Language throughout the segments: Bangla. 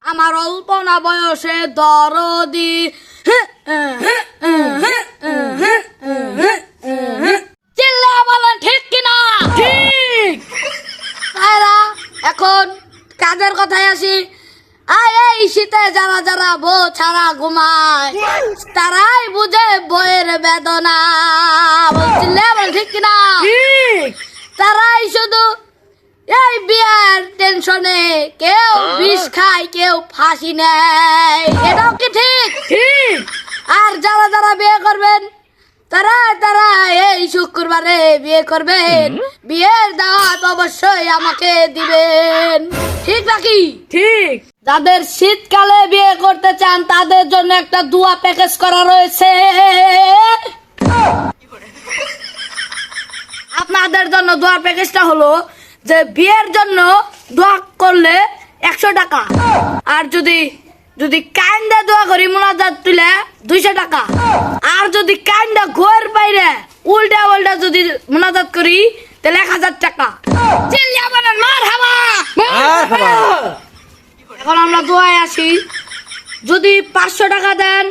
আমার অল্প না বয়সে দরদি চিল্লা বলেন ঠিক কিনা? ঠিক। তাইরা এখন কাজের কথায় আসি। এই শীতে যারা যারা বউ ছাড়া ঘুমায় তারাই বুঝে বইয়ের বেদনা। চিল্লা বলেন ঠিক কিনা? ঠিক। তারাই শুধু এই বিয়ার টেনশনে কেউ বিষ খায়, কেউ ফাঁসি নেয়। এটাও কি ঠিক? ঠিক। আর যারা যারা বিয়ে করবেন তারা তারা এই শুক্রবারে বিয়ে করবেন, বিয়ের দাওয়াত অবশ্যই আমাকে দিবেন। ঠিক নাকি? ঠিক। যাদের শীতকালে বিয়ে করতে চান তাদের জন্য একটা দুয়া প্যাকেজ করা রয়েছে। আপনাদের জন্য দোয়া প্যাকেজটা হলো যে বিয়ের জন্য দোয়া করলে 100 টাকা, আর যদি যদি কাইন্দা দোয়া করি মুনাজাত তুলে 200 টাকা, আর যদি কাইন্দা ঘর বাইরে উল্টা উল্টা যদি মুনাজাত করি তাহলে 1000 টাকা। চিল্লিয়া বলেন মারহাবা। এখন আমরা দোয়ায় আসি। যদি 500 টাকা দেন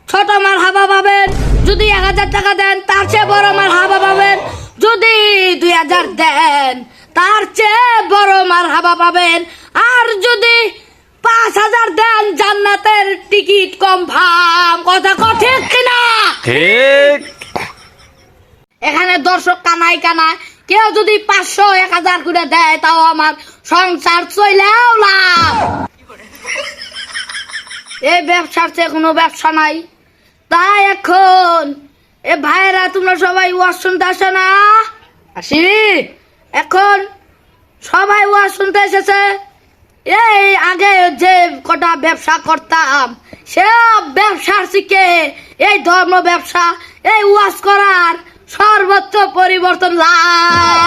ছোট মারহাবা পাবেন, যদি 1000 টাকা দেন তার চেয়ে বড় মারহাবা পাবেন, যদি 2000 দেন তার চেয়ে বড় মারহাবা পাবেন, আর যদি 5000 দেন জান্নাতের টিকিট কনফার্ম। কথা ঠিক কিনা? ঠিক। এখানে দর্শক কানাই কানায় কেউ যদি 500 1000 করে দেয় তাও আমার সংসার চলেও লাভ। এই ব্যবসার চেয়ে কোনো ব্যবসা নাই। তাই এখন এ ভাইরা তোমরা সবাই ওয়াজ শুনতে আসে না? আসি। এখন সবাই ওয়াজ শুনতে এসেছে। এই আগে যে কটা ব্যবসা করতাম সব ব্যবসার থেকে এই ধর্ম ব্যবসা এই ওয়াজ করার সর্বোচ্চ পরিবর্তন লাভ।